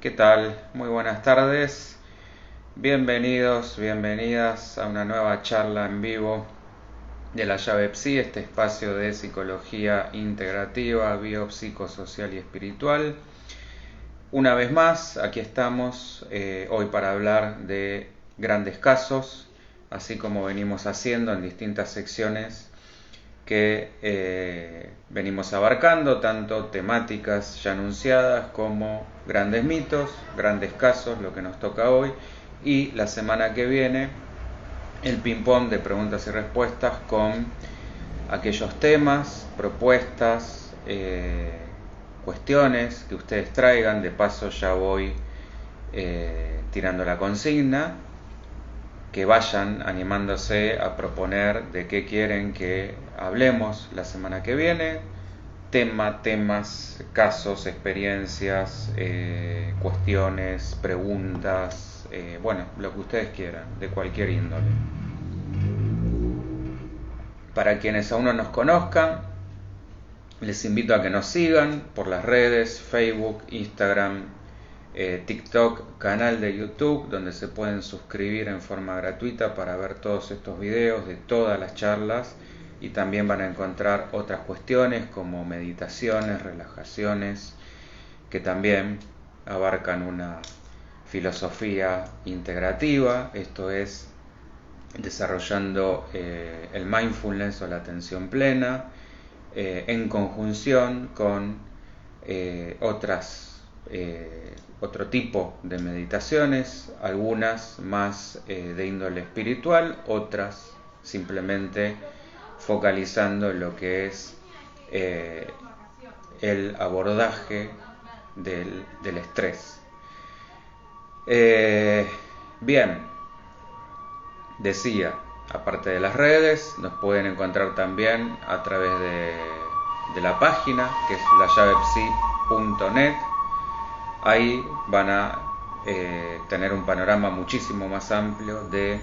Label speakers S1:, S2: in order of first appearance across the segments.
S1: ¿Qué tal? Muy buenas tardes. Bienvenidos, bienvenidas a una nueva charla en vivo de la llave Psi, este espacio de psicología integrativa, biopsicosocial y espiritual. Una vez más, aquí estamos hoy para hablar de grandes casos, así como venimos haciendo en distintas secciones que venimos abarcando, tanto temáticas ya anunciadas como grandes mitos, grandes casos, lo que nos toca hoy, y la semana que viene el ping-pong de preguntas y respuestas con aquellos temas, propuestas, cuestiones que ustedes traigan. De paso ya voy tirando la consigna, que vayan animándose a proponer de qué quieren que hablemos la semana que viene. Temas, casos, experiencias, cuestiones, preguntas, bueno, lo que ustedes quieran, de cualquier índole. Para quienes aún no nos conozcan, les invito a que nos sigan por las redes, Facebook, Instagram, TikTok, canal de YouTube, donde se pueden suscribir en forma gratuita para ver todos estos videos de todas las charlas, y también van a encontrar otras cuestiones como meditaciones, relajaciones, que también abarcan una filosofía integrativa, esto es desarrollando el mindfulness o la atención plena, en conjunción con otro tipo de meditaciones, algunas más de índole espiritual, otras simplemente focalizando en lo que es el abordaje del estrés. Bien, decía, aparte de las redes, nos pueden encontrar también a través de la página, que es layavepsi.net. Ahí van a tener un panorama muchísimo más amplio de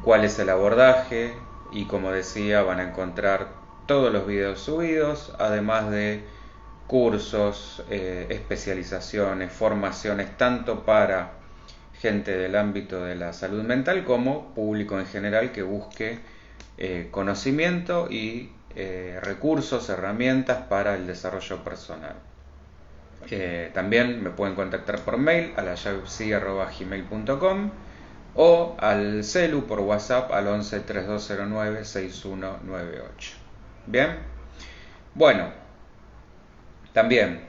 S1: cuál es el abordaje, y como decía, van a encontrar todos los videos subidos, además de cursos, especializaciones, formaciones, tanto para gente del ámbito de la salud mental como público en general que busque conocimiento y recursos, herramientas para el desarrollo personal. También me pueden contactar por mail a layavepsi@gmail.com o al celu por WhatsApp al 11 3209 6198. Bien, bueno, también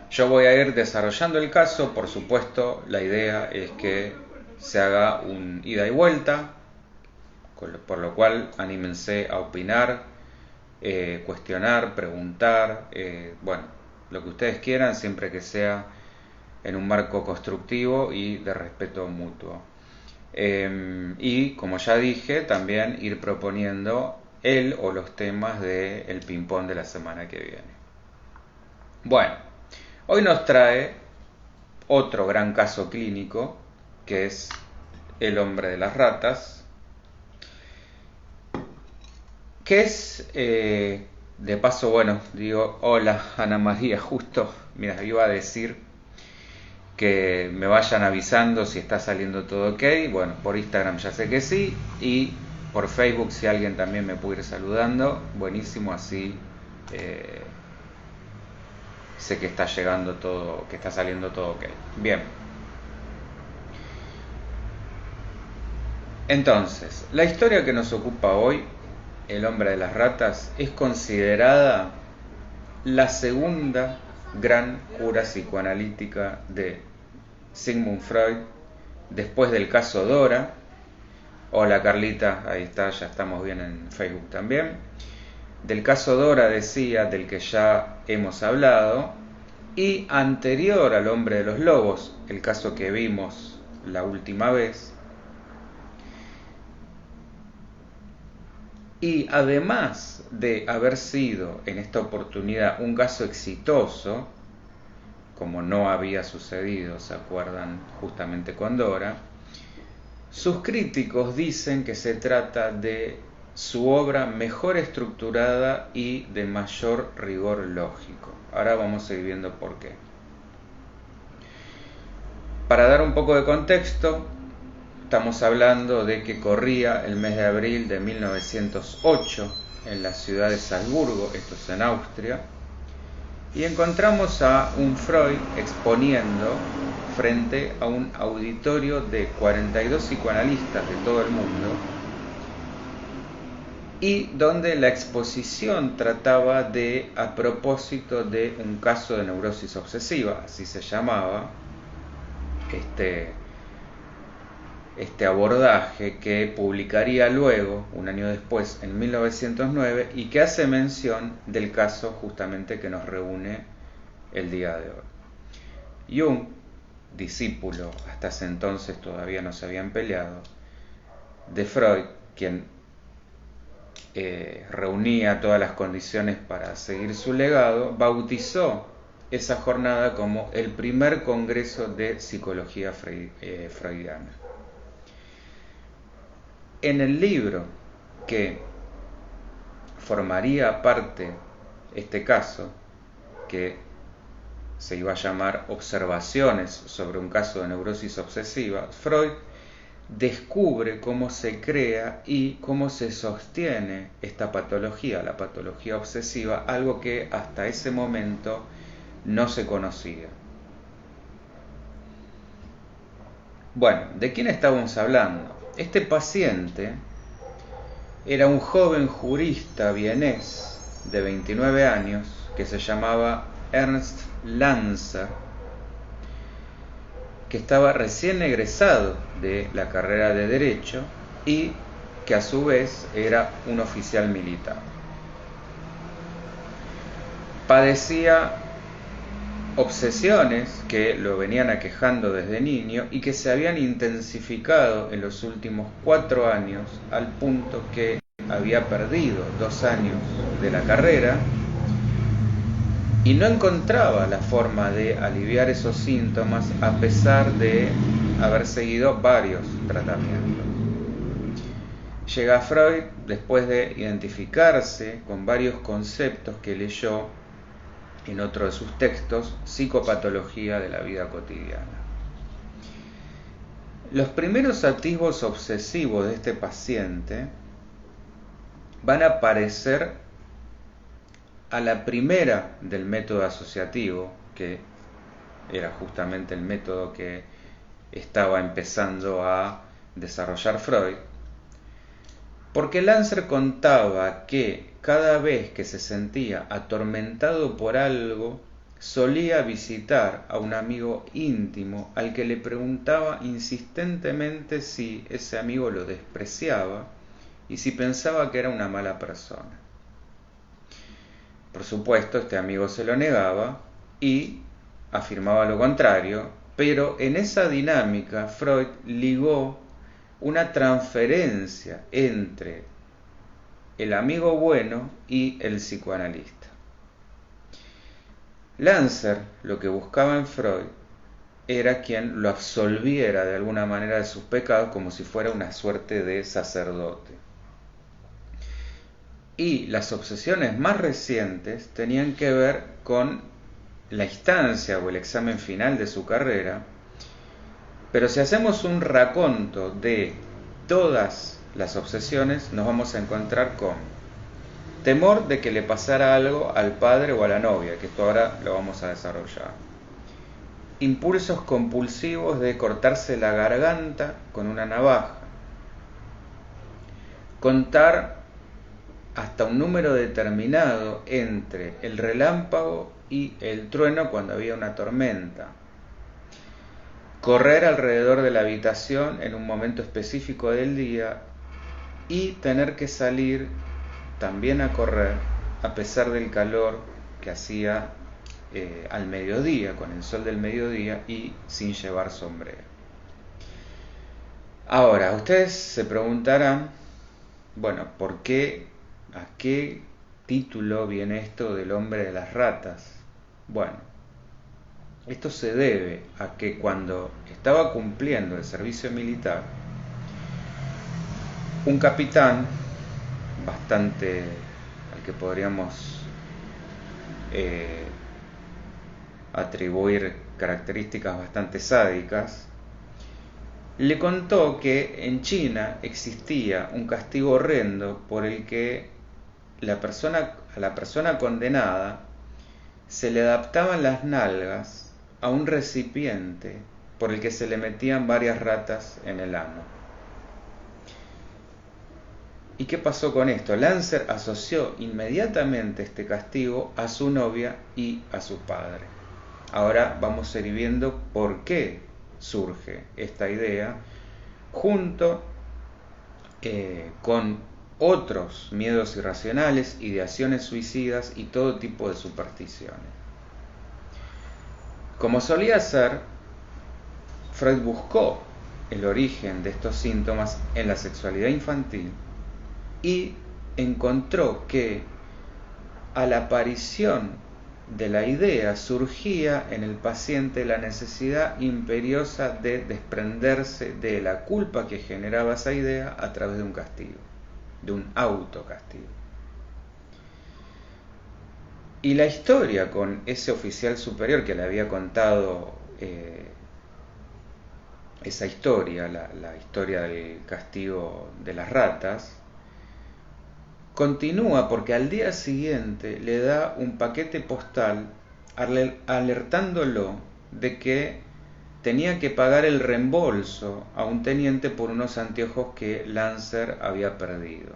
S1: yo voy a ir desarrollando el caso. Por supuesto, la idea es que se haga un ida y vuelta, por lo cual anímense a opinar, cuestionar, preguntar, bueno, lo que ustedes quieran, siempre que sea en un marco constructivo y de respeto mutuo. Y como ya dije, también ir proponiendo el o los temas del ping-pong de la semana que viene. Bueno, hoy nos trae otro gran caso clínico, que es el hombre de las ratas, que es, de paso, bueno, digo, hola Ana María, justo, mira, iba a decir que me vayan avisando si está saliendo todo ok. Bueno, por Instagram ya sé que sí, y por Facebook, si alguien también me puede ir saludando, buenísimo, así sé que está llegando todo, que está saliendo todo ok. Bien, entonces, la historia que nos ocupa hoy, el hombre de las ratas, es considerada la segunda gran cura psicoanalítica de Sigmund Freud, después del caso Dora. Hola Carlita, ahí está, ya estamos bien en Facebook también. Del caso Dora, decía, del que ya hemos hablado, y anterior al hombre de los lobos, el caso que vimos la última vez. Y además de haber sido en esta oportunidad un caso exitoso, como no había sucedido, ¿se acuerdan? Justamente con Dora, sus críticos dicen que se trata de su obra mejor estructurada y de mayor rigor lógico. Ahora vamos a ir viendo por qué. Para dar un poco de contexto, estamos hablando de que corría el mes de abril de 1908 en la ciudad de Salzburgo, esto es en Austria, y encontramos a un Freud exponiendo frente a un auditorio de 42 psicoanalistas de todo el mundo, y donde la exposición trataba de, a propósito de un caso de neurosis obsesiva, así se llamaba, este abordaje que publicaría luego, un año después, en 1909, y que hace mención del caso justamente que nos reúne el día de hoy. Jung, discípulo, hasta ese entonces todavía no se habían peleado, de Freud, quien reunía todas las condiciones para seguir su legado, bautizó esa jornada como el primer congreso de psicología freudiana. En el libro que formaría parte este caso, que se iba a llamar Observaciones sobre un caso de neurosis obsesiva, Freud descubre cómo se crea y cómo se sostiene esta patología, la patología obsesiva, algo que hasta ese momento no se conocía. Bueno, ¿de quién estábamos hablando? Este paciente era un joven jurista vienés de 29 años que se llamaba Ernst Lanzer, que estaba recién egresado de la carrera de Derecho y que a su vez era un oficial militar. Padecía obsesiones que lo venían aquejando desde niño y que se habían intensificado en los últimos 4 años, al punto que había perdido 2 años de la carrera y no encontraba la forma de aliviar esos síntomas a pesar de haber seguido varios tratamientos. Llega Freud después de identificarse con varios conceptos que leyó en otro de sus textos, Psicopatología de la vida cotidiana. Los primeros atisbos obsesivos de este paciente van a aparecer a la primera del método asociativo, que era justamente el método que estaba empezando a desarrollar Freud, porque Lanzer contaba que cada vez que se sentía atormentado por algo, solía visitar a un amigo íntimo al que le preguntaba insistentemente si ese amigo lo despreciaba y si pensaba que era una mala persona. Por supuesto, este amigo se lo negaba y afirmaba lo contrario, pero en esa dinámica Freud ligó una transferencia entre el amigo bueno y el psicoanalista. Lanzer lo que buscaba en Freud era quien lo absolviera de alguna manera de sus pecados, como si fuera una suerte de sacerdote. Y las obsesiones más recientes tenían que ver con la instancia o el examen final de su carrera, pero si hacemos un raconto de todas las obsesiones, nos vamos a encontrar con temor de que le pasara algo al padre o a la novia, que esto ahora lo vamos a desarrollar. Impulsos compulsivos de cortarse la garganta con una navaja. Contar hasta un número determinado entre el relámpago y el trueno cuando había una tormenta. Correr alrededor de la habitación en un momento específico del día y tener que salir también a correr a pesar del calor que hacía al mediodía, con el sol del mediodía y sin llevar sombrero. Ahora, ustedes se preguntarán, bueno, ¿por qué? ¿A qué título viene esto del hombre de las ratas? Bueno, esto se debe a que cuando estaba cumpliendo el servicio militar, un capitán bastante al que podríamos atribuir características bastante sádicas, le contó que en China existía un castigo horrendo por el que a la persona condenada se le adaptaban las nalgas a un recipiente por el que se le metían varias ratas en el ano. ¿Y qué pasó con esto? Lancer asoció inmediatamente este castigo a su novia y a su padre. Ahora vamos a ir viendo por qué surge esta idea junto con otros miedos irracionales, ideaciones suicidas y todo tipo de supersticiones. Como solía ser, Freud buscó el origen de estos síntomas en la sexualidad infantil y encontró que a la aparición de la idea surgía en el paciente la necesidad imperiosa de desprenderse de la culpa que generaba esa idea a través de un castigo, de un autocastigo. Y la historia con ese oficial superior que le había contado esa historia, la historia del castigo de las ratas, continúa porque al día siguiente le da un paquete postal alertándolo de que tenía que pagar el reembolso a un teniente por unos anteojos que Lancer había perdido.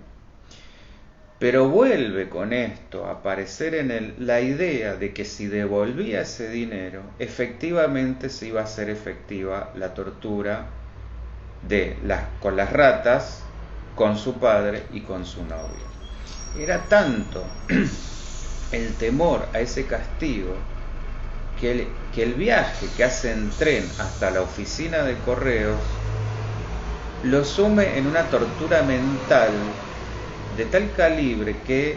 S1: Pero vuelve con esto a aparecer en él la idea de que si devolvía ese dinero, efectivamente se iba a hacer efectiva la tortura con las ratas, con su padre y con su novio. Era tanto el temor a ese castigo que el viaje que hace en tren hasta la oficina de correos lo sume en una tortura mental de tal calibre que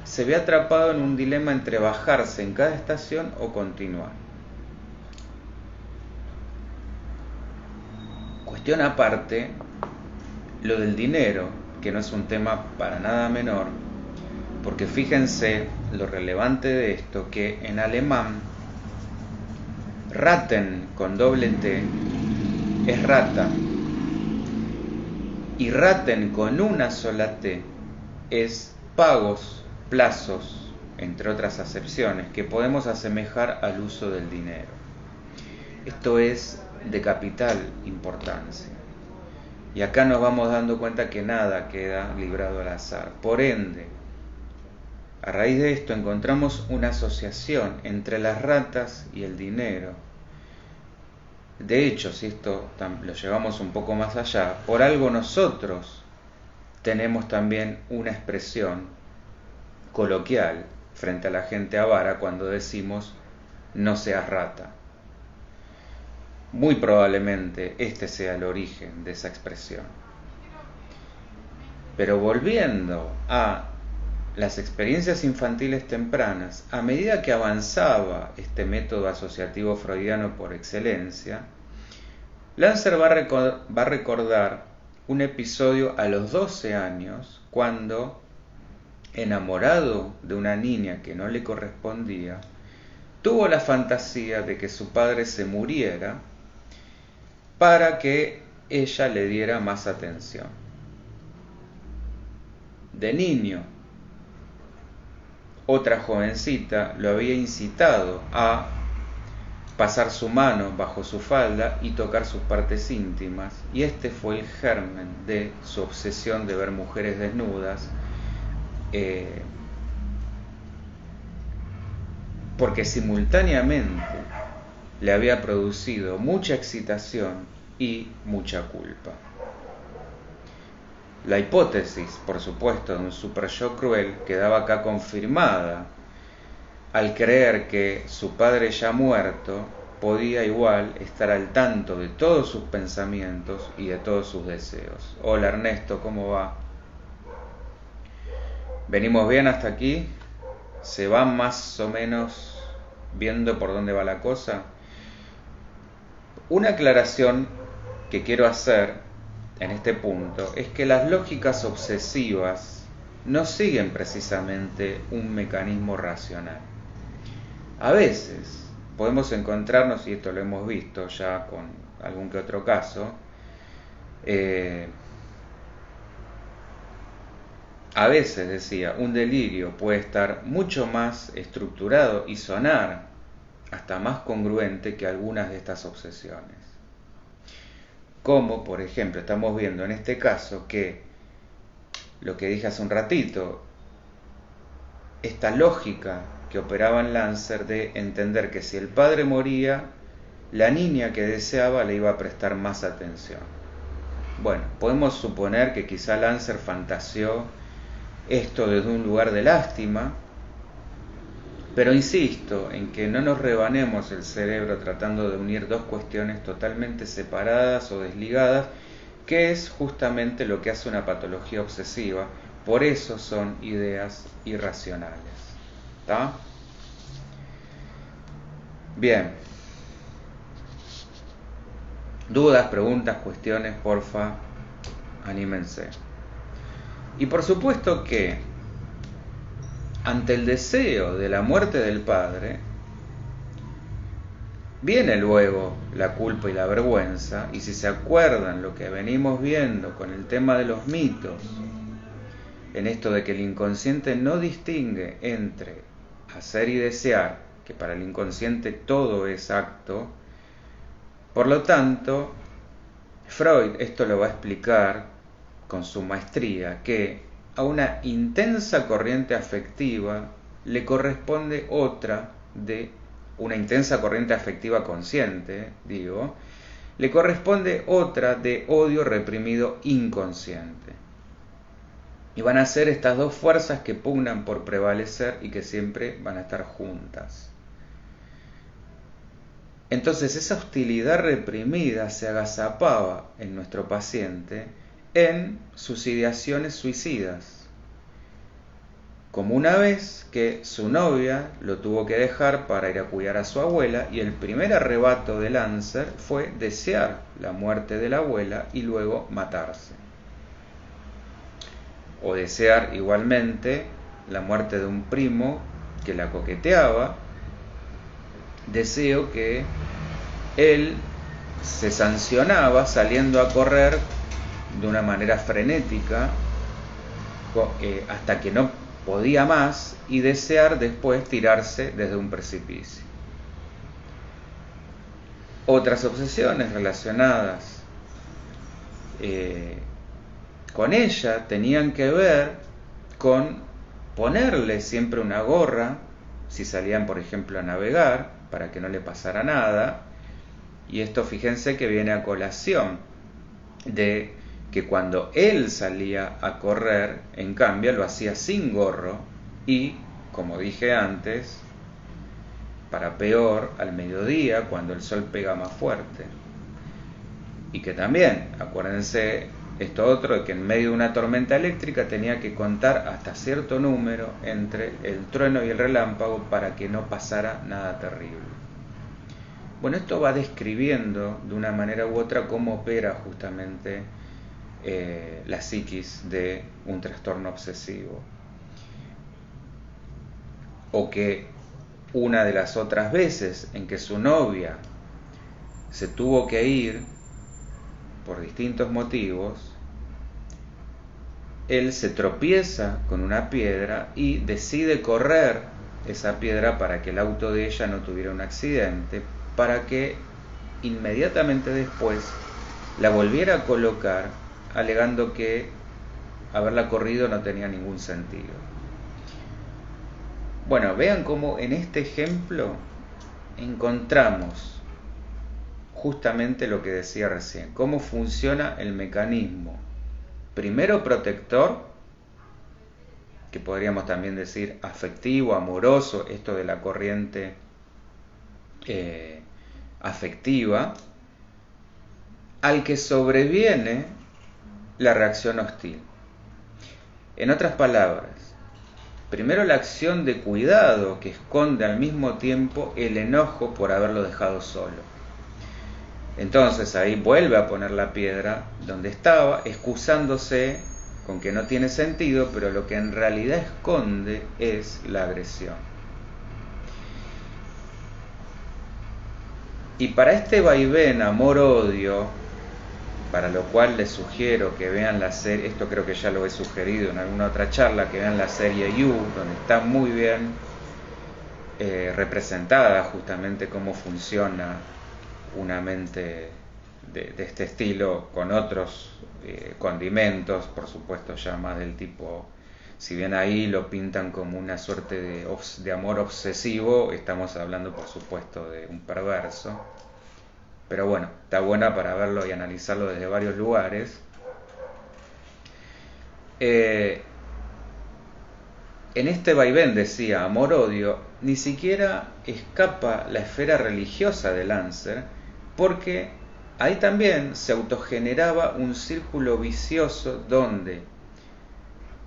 S1: se ve atrapado en un dilema entre bajarse en cada estación o continuar. Cuestión aparte, lo del dinero, que no es un tema para nada menor, porque fíjense lo relevante de esto, que en alemán Ratten con doble T es rata y Ratten con una sola T es pagos, plazos, entre otras acepciones que podemos asemejar al uso del dinero. Esto es de capital importancia. Y acá nos vamos dando cuenta que nada queda librado al azar. Por ende, a raíz de esto encontramos una asociación entre las ratas y el dinero. De hecho, si esto lo llevamos un poco más allá, por algo nosotros tenemos también una expresión coloquial frente a la gente avara cuando decimos no seas rata. Muy probablemente este sea el origen de esa expresión. Pero volviendo a las experiencias infantiles tempranas, a medida que avanzaba este método asociativo freudiano por excelencia, Lancer va a recordar un episodio a los 12 años, cuando, enamorado de una niña que no le correspondía, tuvo la fantasía de que su padre se muriera para que ella le diera más atención. De niño, otra jovencita lo había incitado a pasar su mano bajo su falda y tocar sus partes íntimas, y este fue el germen de su obsesión de ver mujeres desnudas, porque simultáneamente le había producido mucha excitación y mucha culpa. La hipótesis, por supuesto, de un super yo cruel quedaba acá confirmada al creer que su padre ya muerto podía igual estar al tanto de todos sus pensamientos y de todos sus deseos. Hola Ernesto, ¿cómo va? ¿Venimos bien hasta aquí? ¿Se va más o menos viendo por dónde va la cosa? Una aclaración que quiero hacer en este punto es que las lógicas obsesivas no siguen precisamente un mecanismo racional. A veces podemos encontrarnos, y esto lo hemos visto ya con algún que otro caso, a veces, decía, un delirio puede estar mucho más estructurado y sonar hasta más congruente que algunas de estas obsesiones. Como, por ejemplo, estamos viendo en este caso que, lo que dije hace un ratito, esta lógica que operaba en Lancer de entender que si el padre moría, la niña que deseaba le iba a prestar más atención. Bueno, podemos suponer que quizá Lancer fantaseó esto desde un lugar de lástima, pero insisto en que no nos rebanemos el cerebro tratando de unir dos cuestiones totalmente separadas o desligadas, que es justamente lo que hace una patología obsesiva. Por eso son ideas irracionales. ¿Está? Bien. Dudas, preguntas, cuestiones, porfa, anímense. Y por supuesto que ante el deseo de la muerte del padre, viene luego la culpa y la vergüenza, y si se acuerdan lo que venimos viendo con el tema de los mitos, en esto de que el inconsciente no distingue entre hacer y desear, que para el inconsciente todo es acto, por lo tanto, Freud esto lo va a explicar con su maestría, que a una intensa corriente afectiva le corresponde otra de una intensa corriente afectiva consciente, le corresponde otra de odio reprimido inconsciente. Y van a ser estas dos fuerzas que pugnan por prevalecer y que siempre van a estar juntas. Entonces esa hostilidad reprimida se agazapaba en nuestro paciente en sus ideaciones suicidas, como una vez que su novia lo tuvo que dejar para ir a cuidar a su abuela, y el primer arrebato de Lancer fue desear la muerte de la abuela y luego matarse, o desear igualmente la muerte de un primo que la coqueteaba, deseo que él se sancionaba saliendo a correr de una manera frenética hasta que no podía más, y desear después tirarse desde un precipicio. Otras obsesiones relacionadas con ella tenían que ver con ponerle siempre una gorra si salían, por ejemplo, a navegar, para que no le pasara nada. Y esto, fíjense que viene a colación de que cuando él salía a correr, en cambio, lo hacía sin gorro y, como dije antes, para peor, al mediodía, cuando el sol pega más fuerte. Y que también, acuérdense, esto otro, de que en medio de una tormenta eléctrica tenía que contar hasta cierto número entre el trueno y el relámpago para que no pasara nada terrible. Bueno, esto va describiendo de una manera u otra cómo opera justamente la psiquis de un trastorno obsesivo. O que una de las otras veces en que su novia se tuvo que ir por distintos motivos, él se tropieza con una piedra y decide correr esa piedra para que el auto de ella no tuviera un accidente, para que inmediatamente después la volviera a colocar, alegando que haberla corrido no tenía ningún sentido. Bueno, vean cómo en este ejemplo encontramos justamente lo que decía recién, cómo funciona el mecanismo, primero protector, que podríamos también decir afectivo, amoroso, esto de la corriente afectiva, al que sobreviene la reacción hostil. En otras palabras, primero la acción de cuidado que esconde al mismo tiempo el enojo por haberlo dejado solo. Entonces ahí vuelve a poner la piedra donde estaba, excusándose con que no tiene sentido, pero lo que en realidad esconde es la agresión. Y para este vaivén amor-odio, para lo cual les sugiero que vean la serie, esto creo que ya lo he sugerido en alguna otra charla, que vean la serie You, donde está muy bien representada justamente cómo funciona una mente de este estilo, con otros condimentos, por supuesto ya más del tipo, si bien ahí lo pintan como una suerte de amor obsesivo, estamos hablando por supuesto de un perverso. Pero bueno, está buena para verlo y analizarlo desde varios lugares. En este vaivén, decía, amor-odio, ni siquiera escapa la esfera religiosa de Lancer, porque ahí también se autogeneraba un círculo vicioso donde,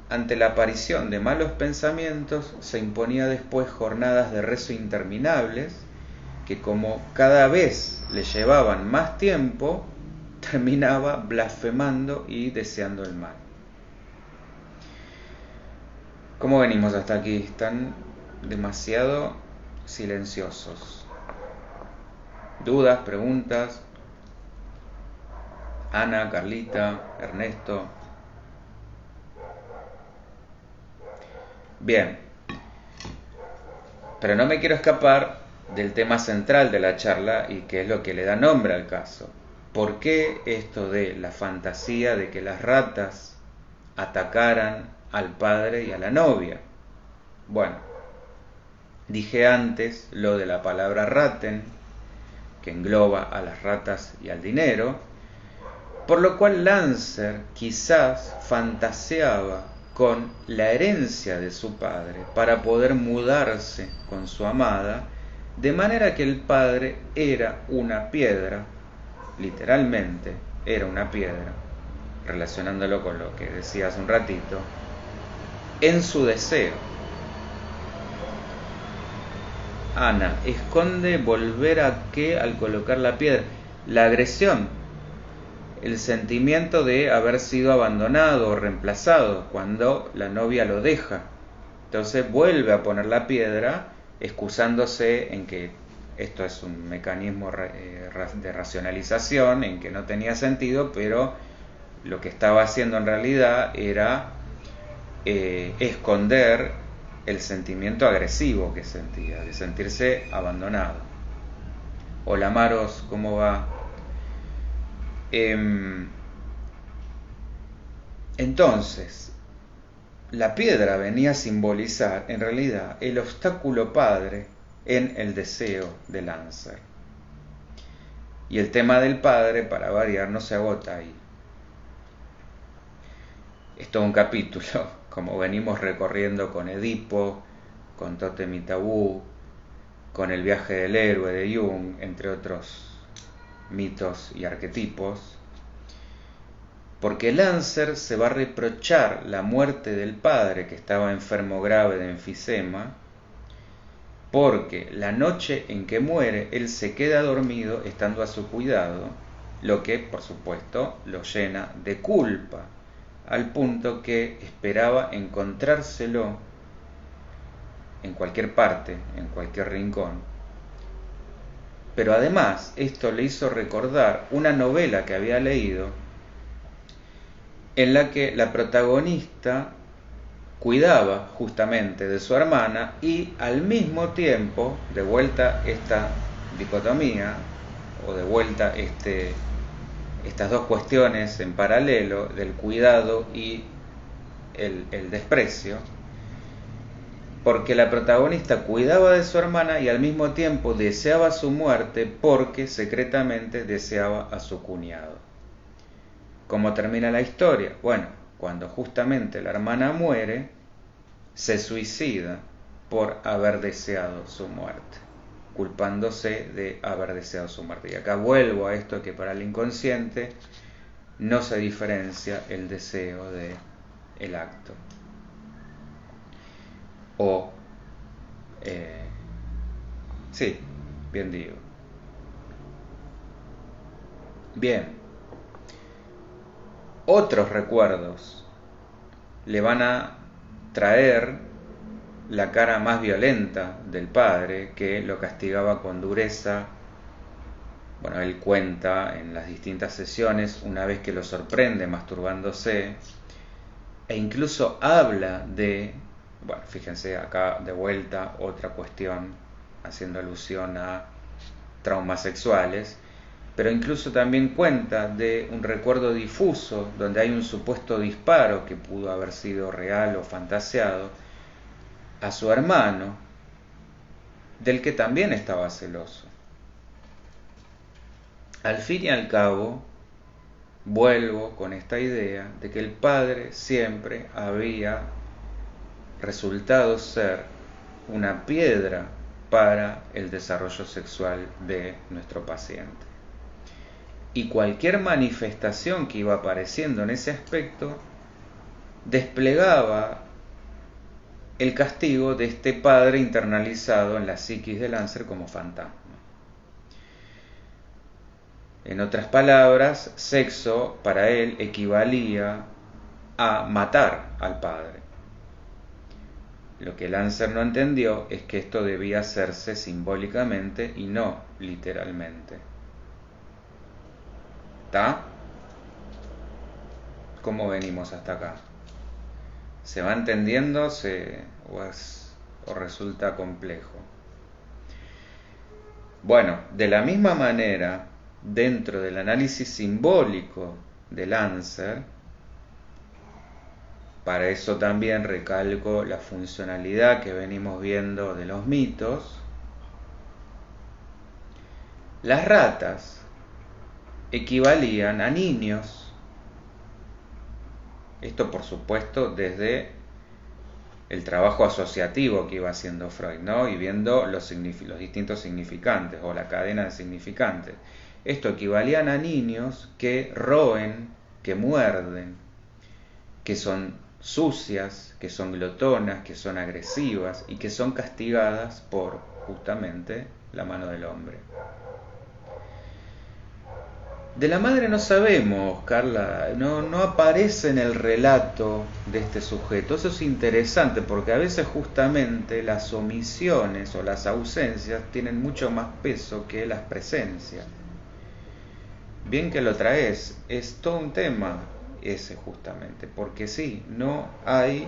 S1: ante la aparición de malos pensamientos, se imponía después jornadas de rezo interminables, que como cada vez le llevaban más tiempo, terminaba blasfemando y deseando el mal. ¿Cómo venimos hasta aquí? Están demasiado silenciosos. ¿Dudas, preguntas? Ana, Carlita, Ernesto. Bien. Pero no me quiero escapar del tema central de la charla y que es lo que le da nombre al caso. ¿Por qué esto de la fantasía de que las ratas atacaran al padre y a la novia? Bueno, dije antes lo de la palabra raten, que engloba a las ratas y al dinero, por lo cual Lancer quizás fantaseaba con la herencia de su padre para poder mudarse con su amada, de manera que el padre era una piedra, literalmente era una piedra, relacionándolo con lo que decía hace un ratito, en su deseo. Ana, esconde volver a qué al colocar la piedra. La agresión, el sentimiento de haber sido abandonado o reemplazado cuando la novia lo deja. Entonces vuelve a poner la piedra, excusándose en que esto es un mecanismo de racionalización, en que no tenía sentido, pero lo que estaba haciendo en realidad era esconder el sentimiento agresivo que sentía, de sentirse abandonado. Hola Maros, ¿cómo va? Entonces, la piedra venía a simbolizar en realidad el obstáculo padre en el deseo de Lancer. Y el tema del padre, para variar, no se agota ahí. Es todo un capítulo, como venimos recorriendo con Edipo, con Tótem y Tabú, con el viaje del héroe de Jung, entre otros mitos y arquetipos, porque Lancer se va a reprochar la muerte del padre, que estaba enfermo grave de enfisema, porque la noche en que muere él se queda dormido estando a su cuidado, lo que por supuesto lo llena de culpa, al punto que esperaba encontrárselo en cualquier parte, en cualquier rincón. Pero además esto le hizo recordar una novela que había leído en la que la protagonista cuidaba justamente de su hermana y al mismo tiempo, de vuelta esta dicotomía, o de vuelta estas dos cuestiones en paralelo, del cuidado y el desprecio, porque la protagonista cuidaba de su hermana y al mismo tiempo deseaba su muerte porque secretamente deseaba a su cuñado. ¿Cómo termina la historia? Bueno, cuando justamente la hermana muere, se suicida por haber deseado su muerte, culpándose de haber deseado su muerte. Y acá vuelvo a esto que para el inconsciente no se diferencia el deseo de el acto. O, sí, bien digo. Bien. Otros recuerdos le van a traer la cara más violenta del padre, que lo castigaba con dureza Bueno, él cuenta en las distintas sesiones, una vez que lo sorprende masturbándose, e incluso habla de, bueno, fíjense acá de vuelta otra cuestión, haciendo alusión a traumas sexuales, pero incluso también cuenta de un recuerdo difuso donde hay un supuesto disparo que pudo haber sido real o fantaseado a su hermano, del que también estaba celoso. Al fin y al cabo, vuelvo con esta idea de que el padre siempre había resultado ser una piedra para el desarrollo sexual de nuestro paciente. Y cualquier manifestación que iba apareciendo en ese aspecto desplegaba el castigo de este padre internalizado en la psiquis de Lancer como fantasma. En otras palabras, sexo para él equivalía a matar al padre. Lo que Lancer no entendió es que esto debía hacerse simbólicamente y no literalmente. ¿Está? ¿Cómo venimos hasta acá? ¿Se va entendiendo o resulta complejo? Bueno, de la misma manera, dentro del análisis simbólico de Lancer, para eso también recalco la funcionalidad que venimos viendo de los mitos, las ratas equivalían a niños. Esto, por supuesto, desde el trabajo asociativo que iba haciendo Freud, ¿no? Y viendo los distintos significantes o la cadena de significantes. Esto equivalían a niños que roen, que muerden, que son sucias, que son glotonas, que son agresivas y que son castigadas por justamente la mano del hombre. De la madre no sabemos, Carla, no aparece en el relato de este sujeto. Eso es interesante porque a veces justamente las omisiones o las ausencias tienen mucho más peso que las presencias. Bien que lo traes, es todo un tema ese justamente, porque sí, no hay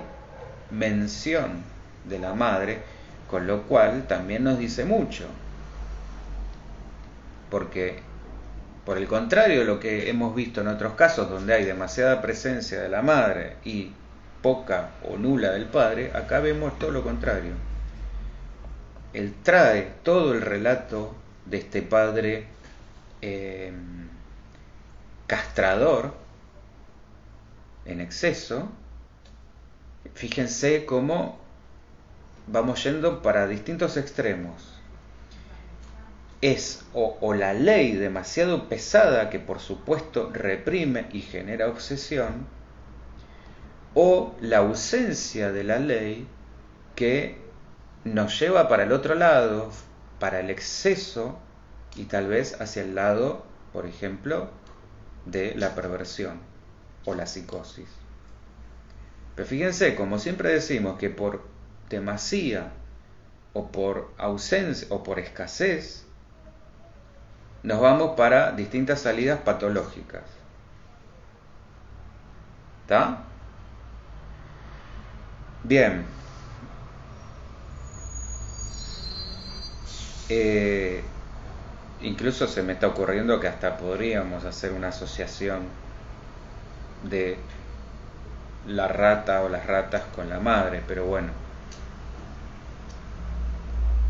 S1: mención de la madre, con lo cual también nos dice mucho. Porque por el contrario de lo que hemos visto en otros casos donde hay demasiada presencia de la madre y poca o nula del padre, acá vemos todo lo contrario. Él trae todo el relato de este padre castrador en exceso. Fíjense cómo vamos yendo para distintos extremos. Es o la ley demasiado pesada que por supuesto reprime y genera obsesión, o la ausencia de la ley que nos lleva para el otro lado, para el exceso y tal vez hacia el lado, por ejemplo, de la perversión o la psicosis. Pero fíjense, como siempre decimos, que por demasía o por ausencia o por escasez nos vamos para distintas salidas patológicas. ¿Está? Bien. Incluso se me está ocurriendo que hasta podríamos hacer una asociación de la rata o las ratas con la madre, pero bueno,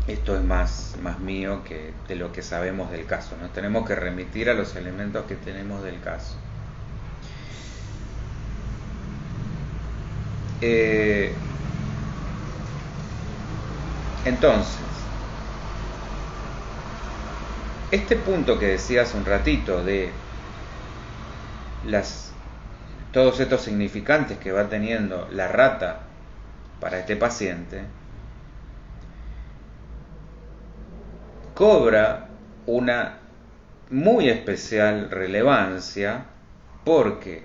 S1: esto es más mío que de lo que sabemos del caso. Nos tenemos que remitir a los elementos que tenemos del caso. Entonces, este punto que decía hace un ratito de todos estos significantes que va teniendo la rata para este paciente, cobra una muy especial relevancia porque,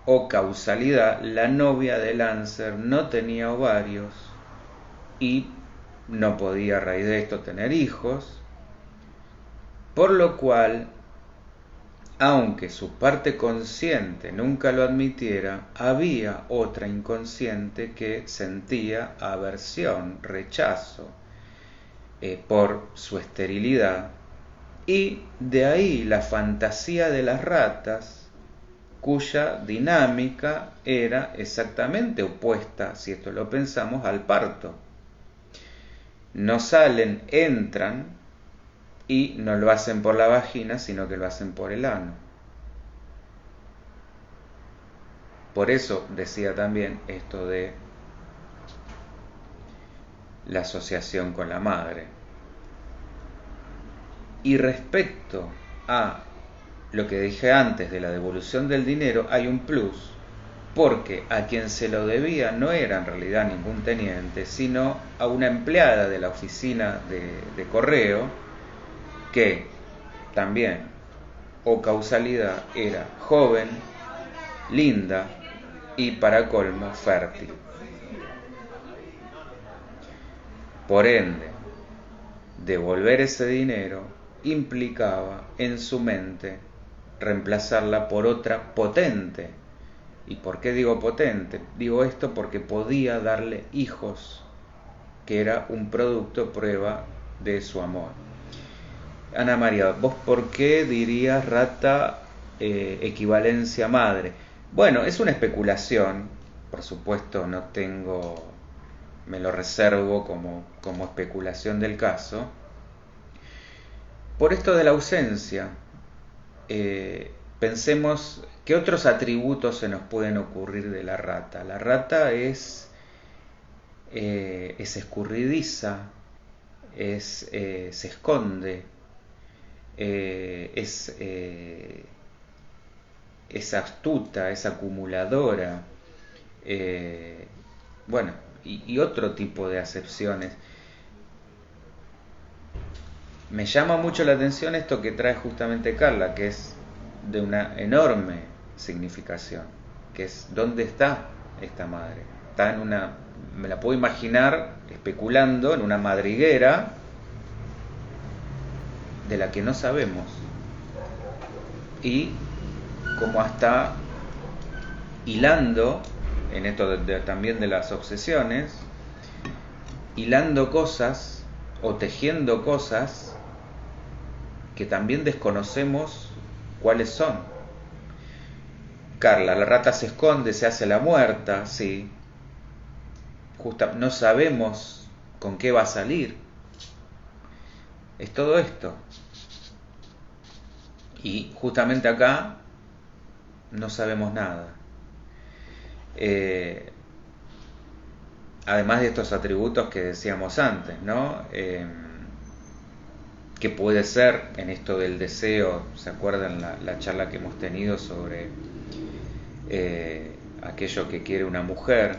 S1: o causalidad, la novia de Lancer no tenía ovarios y no podía a raíz de esto tener hijos, Por lo cual, aunque su parte consciente nunca lo admitiera, había otra inconsciente que sentía aversión, rechazo por su esterilidad, y de ahí la fantasía de las ratas, cuya dinámica era exactamente opuesta, si esto lo pensamos, al parto. No salen, entran, y no lo hacen por la vagina, sino que lo hacen por el ano. Por eso decía también esto de la asociación con la madre. Y respecto a lo que dije antes de la devolución del dinero, hay un plus, porque a quien se lo debía no era en realidad ningún teniente, sino a una empleada de la oficina de correo, que también, o causalidad, era joven, linda y para colmo fértil. Por ende, devolver ese dinero implicaba en su mente reemplazarla por otra potente. ¿Y por qué digo potente? Digo esto porque podía darle hijos, que era un producto prueba de su amor. Ana María, ¿vos por qué dirías rata equivalencia madre? Bueno, es una especulación, por supuesto me lo reservo como especulación del caso. Por esto de la ausencia, pensemos qué otros atributos se nos pueden ocurrir de la rata. La rata es escurridiza, se esconde, es astuta, es acumuladora, bueno, y otro tipo de acepciones. Me llama mucho la atención esto que trae justamente Carla, que es de una enorme significación, que es ¿dónde está esta madre? Está me la puedo imaginar especulando en una madriguera de la que no sabemos, y como hasta hilando, en esto también de las obsesiones, hilando cosas o tejiendo cosas que también desconocemos cuáles son. Carla, la rata se esconde, se hace la muerta, sí. No sabemos con qué va a salir. Es todo esto. Y justamente acá no sabemos nada. Además de estos atributos que decíamos antes, ¿no? Que puede ser en esto del deseo, ¿se acuerdan la charla que hemos tenido sobre aquello que quiere una mujer?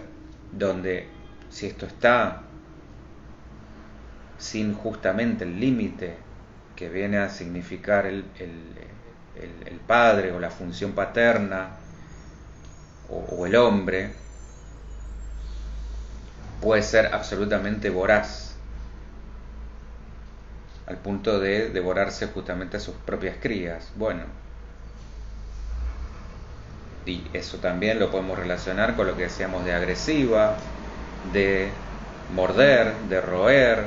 S1: Donde si esto está sin justamente el límite que viene a significar el padre o la función paterna o el hombre, puede ser absolutamente voraz, al punto de devorarse justamente a sus propias crías. Bueno, y eso también lo podemos relacionar con lo que decíamos de agresiva, de morder, de roer,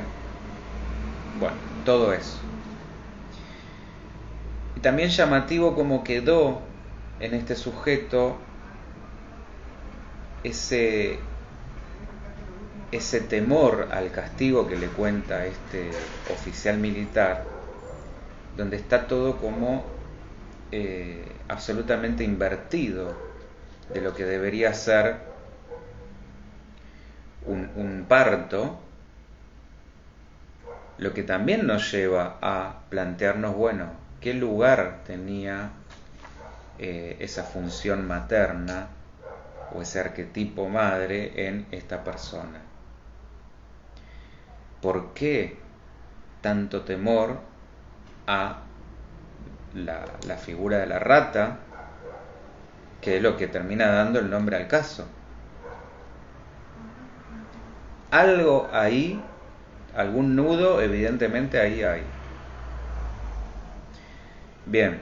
S1: bueno, todo eso. Y también llamativo como quedó en este sujeto ese temor al castigo que le cuenta este oficial militar, donde está todo como absolutamente invertido de lo que debería ser un parto, lo que también nos lleva a plantearnos, bueno, ¿qué lugar tenía esa función materna o ese arquetipo madre en esta persona? ¿Por qué tanto temor a la figura de la rata, que es lo que termina dando el nombre al caso? Algo ahí, algún nudo evidentemente ahí hay. Bien,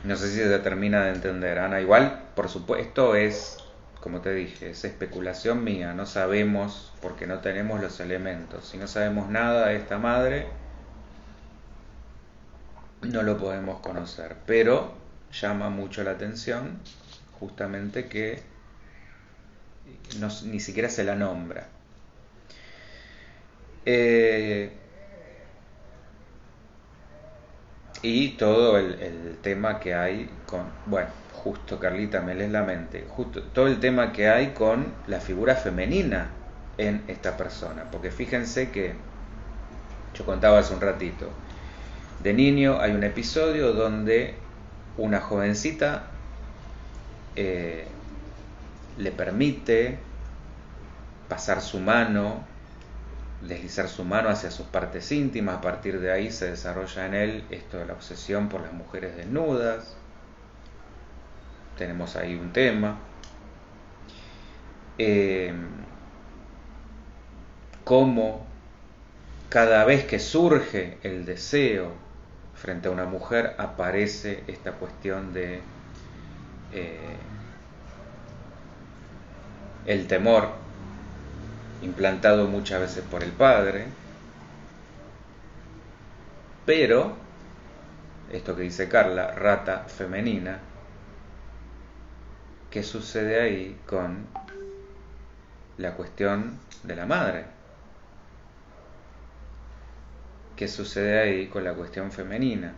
S1: no sé si se termina de entender, Ana. Igual, por supuesto, es, como te dije, es especulación mía. No sabemos porque no tenemos los elementos. Si no sabemos nada de esta madre, no lo podemos conocer. Pero llama mucho la atención justamente que ni siquiera se la nombra. Eh, y todo el tema que hay con, bueno, justo Carlita me lees la mente, justo todo el tema que hay con la figura femenina en esta persona, porque fíjense que yo contaba hace un ratito, de niño hay un episodio donde una jovencita eh, le permite pasar su mano, deslizar su mano hacia sus partes íntimas. A partir de ahí se desarrolla en él esto de la obsesión por las mujeres desnudas. Tenemos ahí un tema. Cómo cada vez que surge el deseo frente a una mujer aparece esta cuestión de el temor implantado muchas veces por el padre. Pero esto que dice Carla, rata femenina, ¿qué sucede ahí con la cuestión de la madre? ¿Qué sucede ahí con la cuestión femenina?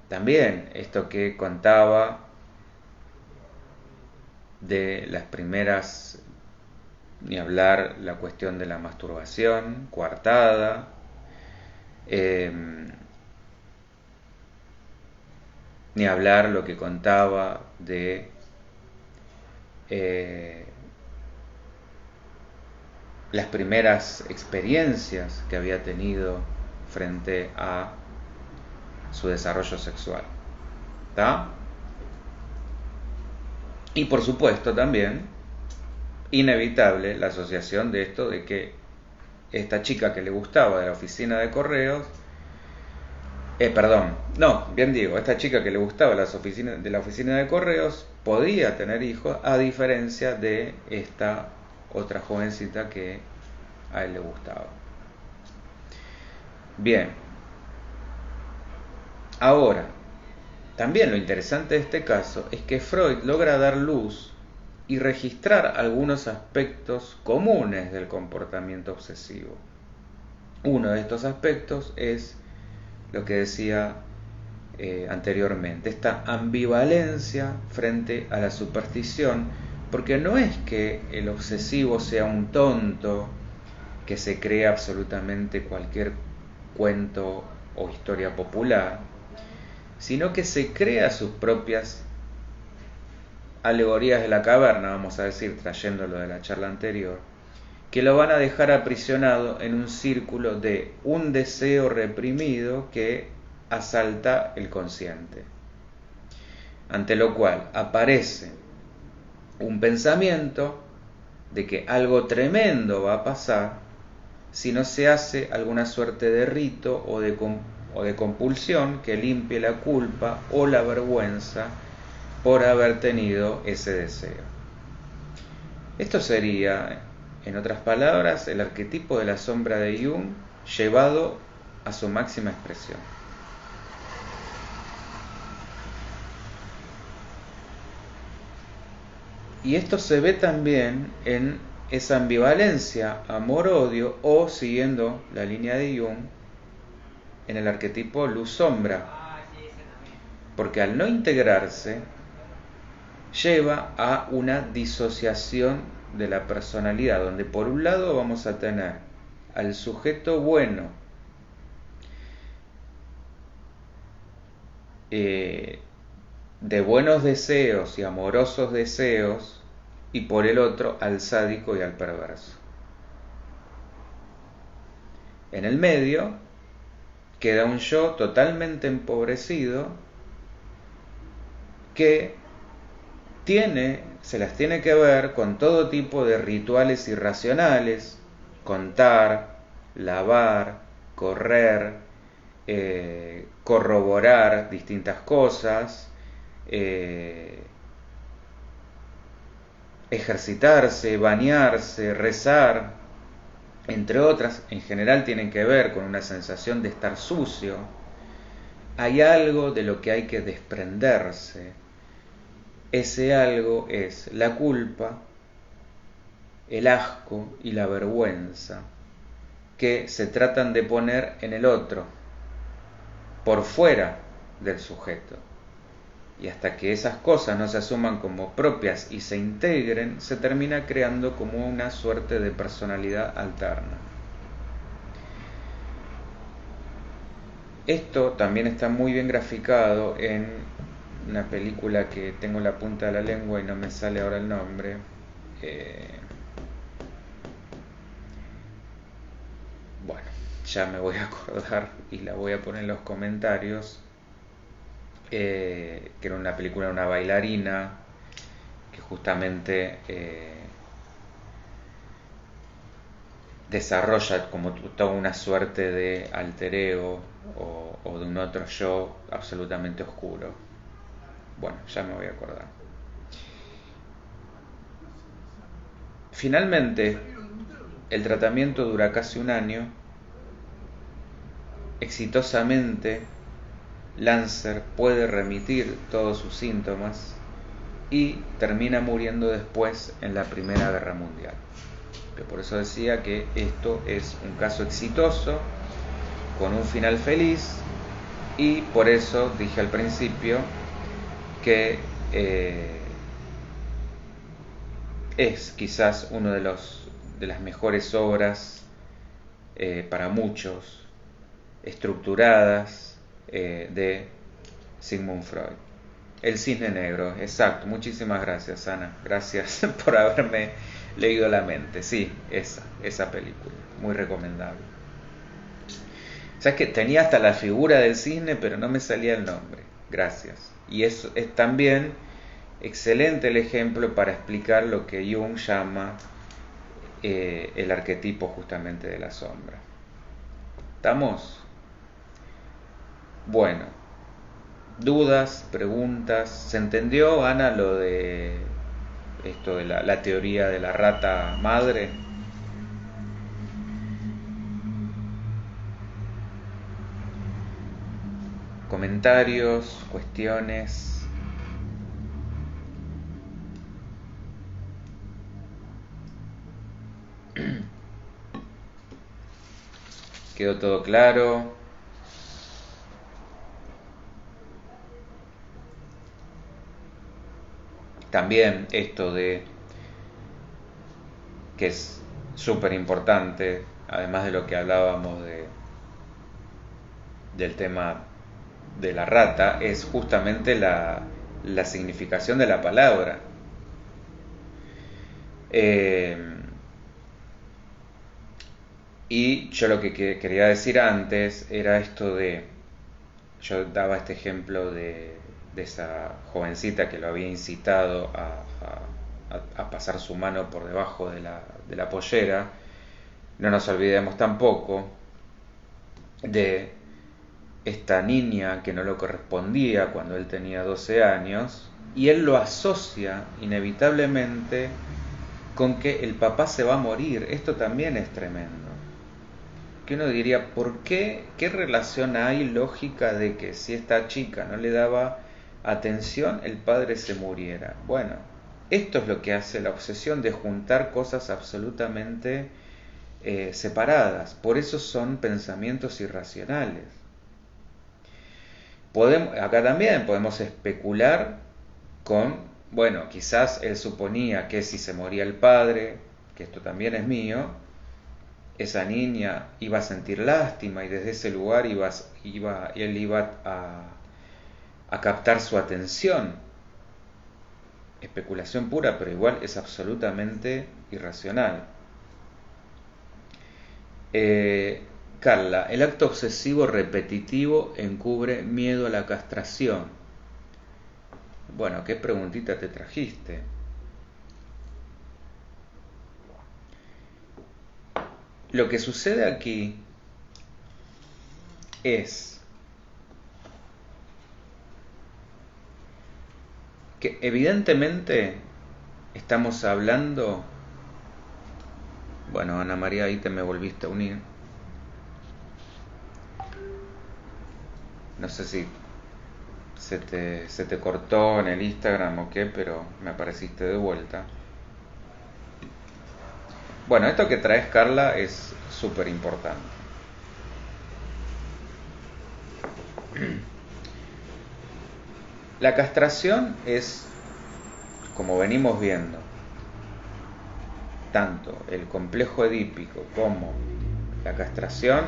S1: También esto que contaba de las primeras, ni hablar la cuestión de la masturbación coartada, ni hablar lo que contaba de las primeras experiencias que había tenido frente a su desarrollo sexual. ¿Está? Y por supuesto también, inevitable la asociación de esto de que esta chica que le gustaba de la oficina de correos, esta chica que le gustaba de la oficina de correos podía tener hijos, a diferencia de esta otra jovencita que a él le gustaba. Bien, ahora, también lo interesante de este caso es que Freud logra dar luz y registrar algunos aspectos comunes del comportamiento obsesivo. Uno de estos aspectos es lo que decía anteriormente, esta ambivalencia frente a la superstición, porque no es que el obsesivo sea un tonto que se crea absolutamente cualquier cuento o historia popular, sino que se crea sus propias alegorías de la caverna, vamos a decir, trayéndolo de la charla anterior, que lo van a dejar aprisionado en un círculo de un deseo reprimido que asalta el consciente, ante lo cual aparece un pensamiento de que algo tremendo va a pasar si no se hace alguna suerte de rito o de compulsión que limpie la culpa o la vergüenza por haber tenido ese deseo. Esto sería, en otras palabras, el arquetipo de la sombra de Jung llevado a su máxima expresión. Y esto se ve también en esa ambivalencia amor-odio, o, siguiendo la línea de Jung, en el arquetipo luz-sombra, porque al no integrarse lleva a una disociación de la personalidad, donde por un lado vamos a tener al sujeto bueno, de buenos deseos y amorosos deseos, y por el otro al sádico y al perverso. En el medio queda un yo totalmente empobrecido que se las tiene que ver con todo tipo de rituales irracionales, contar, lavar, correr, corroborar distintas cosas, ejercitarse, bañarse, rezar, entre otras, en general tienen que ver con una sensación de estar sucio. Hay algo de lo que hay que desprenderse. Ese algo es la culpa, el asco y la vergüenza, que se tratan de poner en el otro, por fuera del sujeto. Y hasta que esas cosas no se asuman como propias y se integren, se termina creando como una suerte de personalidad alterna. Esto también está muy bien graficado en una película que tengo en la punta de la lengua y no me sale ahora el nombre. Bueno, ya me voy a acordar y la voy a poner en los comentarios. Que era una película de una bailarina que justamente desarrolla como toda una suerte de alter ego o de un otro yo absolutamente oscuro. Bueno, ya me voy a acordar. Finalmente, el tratamiento dura casi un año. Exitosamente, Lancer puede remitir todos sus síntomas y termina muriendo después en la Primera Guerra Mundial. Por eso decía que esto es un caso exitoso, con un final feliz, y por eso dije al principio que es quizás uno de las mejores obras para muchos estructuradas de Sigmund Freud. El Cisne Negro, exacto. Muchísimas gracias, Ana. Gracias por haberme leído la mente. Sí, esa película. Muy recomendable. Sabes que tenía hasta la figura del cisne, pero no me salía el nombre. Gracias. Y es también excelente el ejemplo para explicar lo que Jung llama el arquetipo justamente de la sombra. ¿Estamos? Bueno, dudas, preguntas. ¿Se entendió, Ana, lo de esto de la teoría de la rata madre? Comentarios, cuestiones. ¿Quedó todo claro? También esto de que es súper importante, además de lo que hablábamos del tema de la rata, es justamente la significación de la palabra. Y yo lo que quería decir antes era esto de, yo daba este ejemplo de esa jovencita que lo había incitado a pasar su mano por debajo de la pollera. No nos olvidemos tampoco de esta niña que no lo correspondía cuando él tenía 12 años, y él lo asocia inevitablemente con que el papá se va a morir. Esto también es tremendo. Que uno diría, ¿por qué? ¿Qué relación hay lógica de que si esta chica no le daba atención, el padre se muriera? Bueno, esto es lo que hace la obsesión de juntar cosas absolutamente separadas. Por eso son pensamientos irracionales. Acá también podemos especular con, bueno, quizás él suponía que si se moría el padre, que esto también es mío, esa niña iba a sentir lástima y desde ese lugar él iba a captar su atención. Especulación pura, pero igual es absolutamente irracional. Carla, el acto obsesivo repetitivo encubre miedo a la castración. Bueno, ¿qué preguntita te trajiste? lo que sucede aquí es que evidentemente estamos hablando... Bueno, Ana María, ahí te me volviste a unir. No sé si se te cortó en el Instagram o qué, pero me apareciste de vuelta. Bueno, esto que traes, Carla, es súper importante. La castración es, como venimos viendo, tanto el complejo edípico como la castración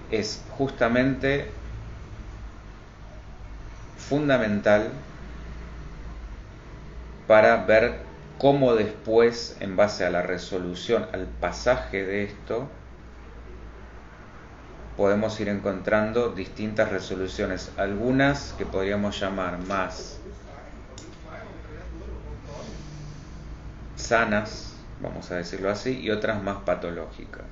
S1: es justamente fundamental para ver cómo después, en base a la resolución, al pasaje de esto, podemos ir encontrando distintas resoluciones, algunas que podríamos llamar más sanas, vamos a decirlo así, y otras más patológicas.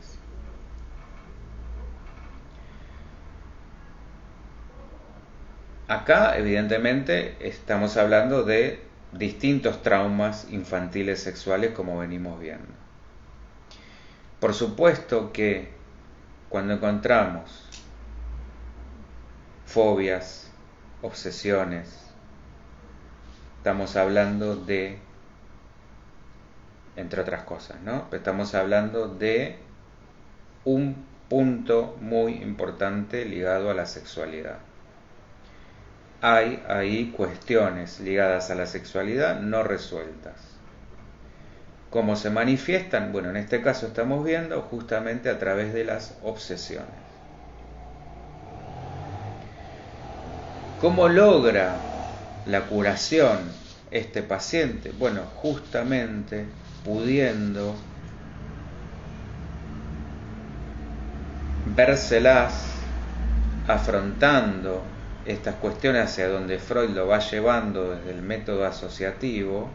S1: Acá, evidentemente, estamos hablando de distintos traumas infantiles sexuales, como venimos viendo. Por supuesto que cuando encontramos fobias, obsesiones, estamos hablando de, entre otras cosas, ¿no? Estamos hablando de un punto muy importante ligado a la sexualidad. Hay ahí cuestiones ligadas a la sexualidad no resueltas. ¿Cómo se manifiestan? Bueno, en este caso estamos viendo justamente a través de las obsesiones. ¿Cómo logra la curación este paciente? Bueno, justamente pudiendo vérselas, afrontando estas cuestiones hacia donde Freud lo va llevando desde el método asociativo,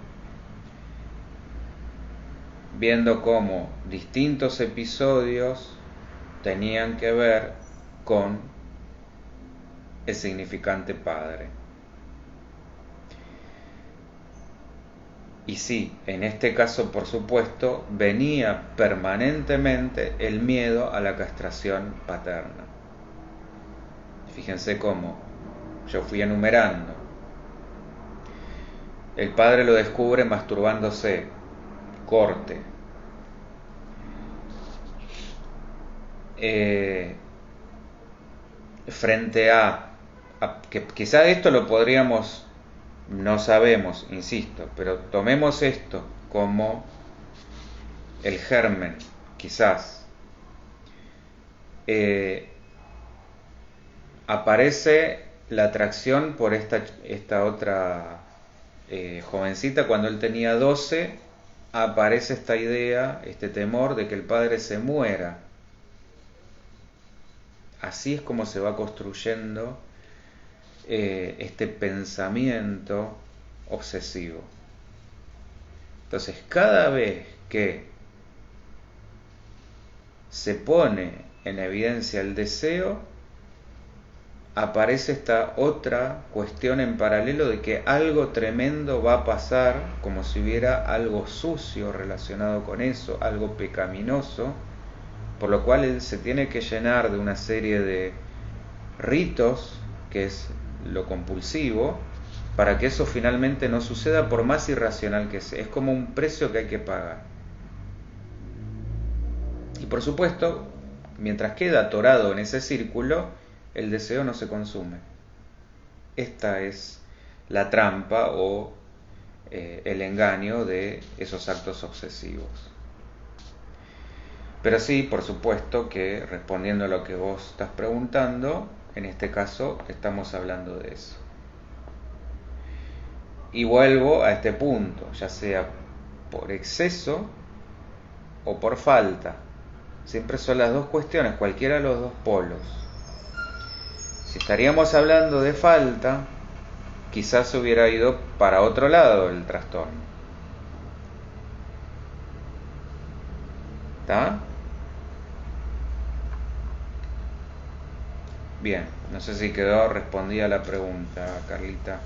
S1: viendo cómo distintos episodios tenían que ver con el significante padre. Y sí, en este caso, por supuesto, venía permanentemente el miedo a la castración paterna. Fíjense cómo yo fui enumerando. El padre lo descubre masturbándose, corte. Frente a que quizá esto lo podríamos, no sabemos, insisto, pero tomemos esto como el germen, quizás. Aparece la atracción por esta otra jovencita cuando él tenía 12, aparece esta idea, este temor de que el padre se muera. Así es como se va construyendo este pensamiento obsesivo. Entonces, cada vez que se pone en evidencia el deseo, aparece esta otra cuestión en paralelo de que algo tremendo va a pasar, como si hubiera algo sucio relacionado con eso, algo pecaminoso, por lo cual él se tiene que llenar de una serie de ritos, que es lo compulsivo, para que eso finalmente no suceda, por más irracional que sea. Es como un precio que hay que pagar. Y por supuesto, mientras queda atorado en ese círculo, el deseo no se consume. Esta es la trampa o el engaño de esos actos obsesivos. Pero sí, por supuesto que respondiendo a lo que vos estás preguntando, en este caso estamos hablando de eso. Y vuelvo a este punto, ya sea por exceso o por falta. Siempre son las dos cuestiones, cualquiera de los dos polos. Si estaríamos hablando de falta, quizás hubiera ido para otro lado el trastorno. ¿Está? Bien, no sé si quedó respondida la pregunta, Carlita.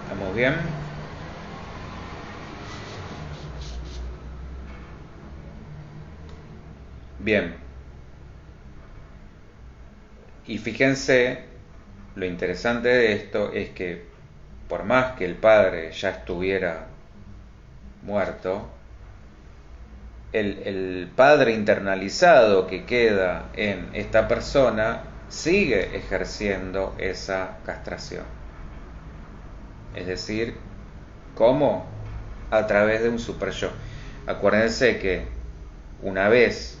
S1: ¿Estamos bien? Bien. Y fíjense, lo interesante de esto es que por más que el padre ya estuviera muerto, el padre internalizado que queda en esta persona sigue ejerciendo esa castración. Es decir, ¿cómo? A través de un super yo. Acuérdense que una vez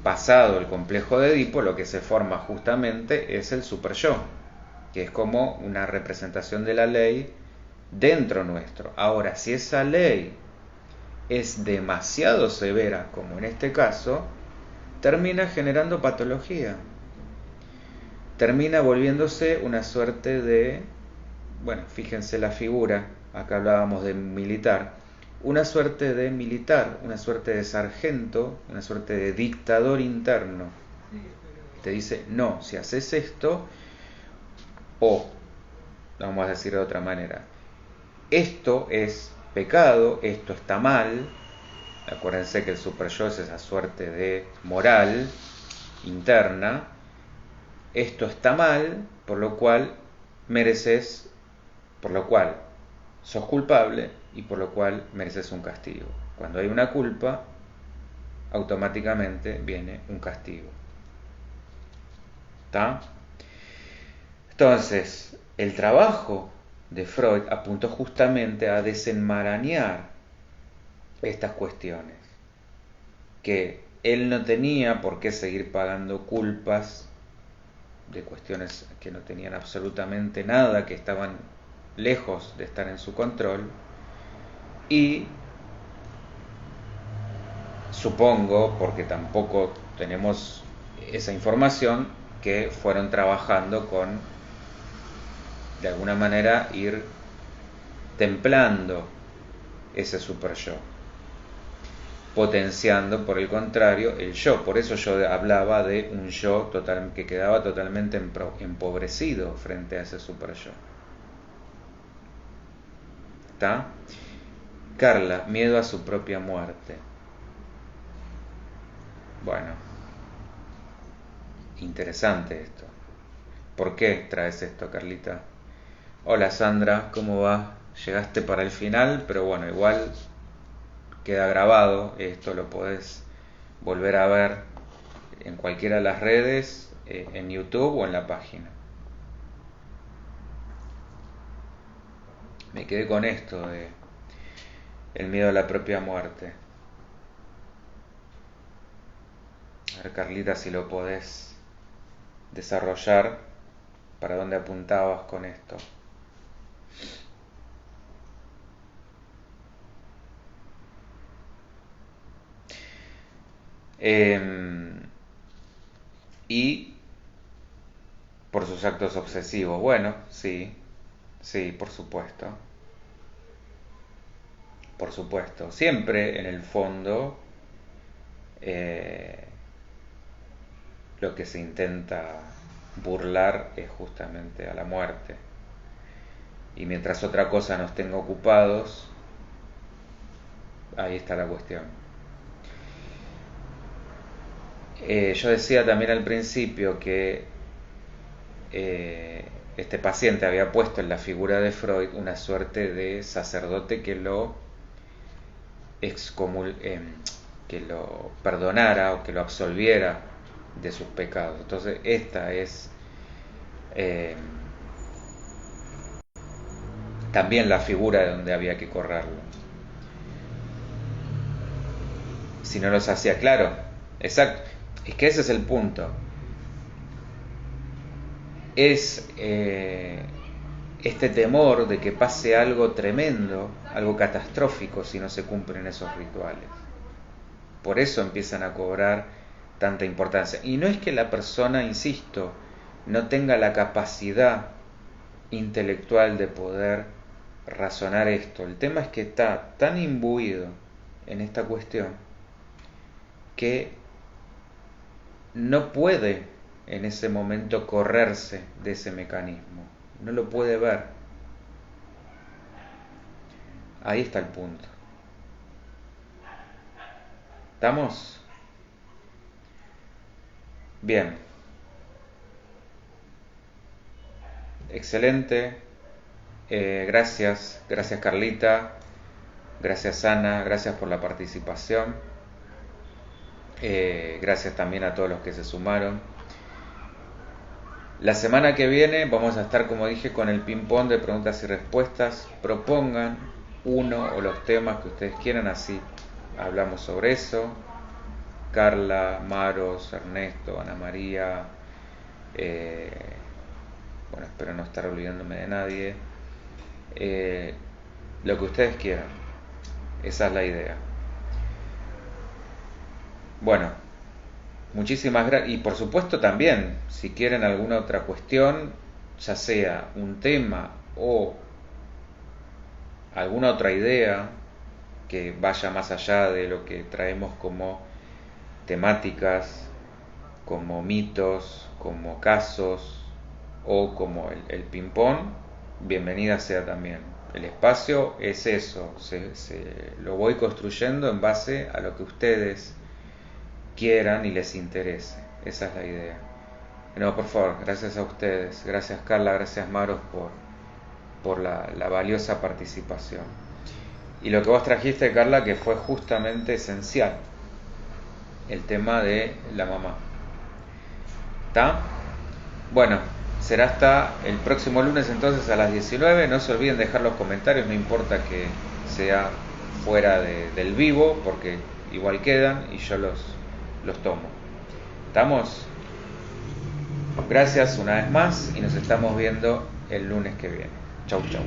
S1: pasado el complejo de Edipo, lo que se forma justamente es el super yo, que es como una representación de la ley dentro nuestro. Ahora, si esa ley es demasiado severa, como en este caso, termina generando patología. Termina volviéndose una suerte de, bueno, fíjense la figura, acá hablábamos de militar, una suerte de militar, una suerte de sargento, una suerte de dictador interno. Te dice, no, si haces esto, o, vamos a decir de otra manera, esto es pecado, esto está mal. Acuérdense que el super yo es esa suerte de moral interna. Esto está mal, por lo cual mereces, por lo cual sos culpable y por lo cual mereces un castigo. Cuando hay una culpa, automáticamente viene un castigo. ¿Está? Entonces, el trabajo de Freud apuntó justamente a desenmarañar estas cuestiones, que él no tenía por qué seguir pagando culpas de cuestiones que no tenían absolutamente nada, que estaban lejos de estar en su control, y supongo, porque tampoco tenemos esa información, que fueron trabajando con, de alguna manera, ir templando ese super yo, potenciando por el contrario el yo. Por eso yo hablaba de un yo que quedaba totalmente empobrecido frente a ese super yo. ¿Está? Carla, miedo a su propia muerte. Bueno, interesante esto. ¿Por qué traes esto, Carlita? Hola Sandra, ¿cómo va? Llegaste para el final, pero bueno, igual queda grabado. Esto lo podés volver a ver en cualquiera de las redes, en YouTube o en la página. Me quedé con esto de el miedo a la propia muerte. A ver, Carlita, si lo podés desarrollar, ¿para dónde apuntabas con esto? Y por sus actos obsesivos. Bueno, sí, sí, por supuesto. Por supuesto. Siempre en el fondo eh, lo que se intenta burlar es justamente a la muerte. Y mientras otra cosa nos tenga ocupados, ahí está la cuestión. Yo decía también al principio que este paciente había puesto en la figura de Freud una suerte de sacerdote que lo que lo perdonara o que lo absolviera de sus pecados. Entonces esta es también la figura de donde había que correrlo. Si no los hacía claro, exacto, es que ese es el punto. Es este temor de que pase algo tremendo, algo catastrófico si no se cumplen esos rituales. Por eso empiezan a cobrar tanta importancia. Y no es que la persona, insisto, no tenga la capacidad intelectual de poder razonar esto. El tema es que está tan imbuido en esta cuestión que no puede en ese momento correrse de ese mecanismo, no lo puede ver. Ahí está el punto. ¿Estamos? Bien. Excelente. Gracias Carlita, gracias Ana, gracias por la participación. Gracias también a todos los que se sumaron. La semana que viene vamos a estar, como dije, con el ping-pong de preguntas y respuestas. Propongan uno o los temas que ustedes quieran, así hablamos sobre eso. Carla, Maros, Ernesto, Ana María, bueno, espero no estar olvidándome de nadie. Lo que ustedes quieran, esa es la idea. Bueno, muchísimas gracias. Y por supuesto también, si quieren alguna otra cuestión, ya sea un tema o alguna otra idea que vaya más allá de lo que traemos como temáticas, como mitos, como casos o como el ping-pong, bienvenida sea también. El espacio es eso, lo voy construyendo en base a lo que ustedes quieran y les interese. Esa es la idea. No, por favor, gracias a ustedes. Gracias Carla, gracias Maros por la valiosa participación. Y lo que vos trajiste, Carla, que fue justamente esencial, el tema de la mamá. ¿Está? Bueno, será hasta el próximo lunes entonces a las 19. No se olviden dejar los comentarios, no importa que sea fuera del vivo, porque igual quedan y yo los tomo. ¿Estamos? Gracias una vez más y nos estamos viendo el lunes que viene. Chau, chau.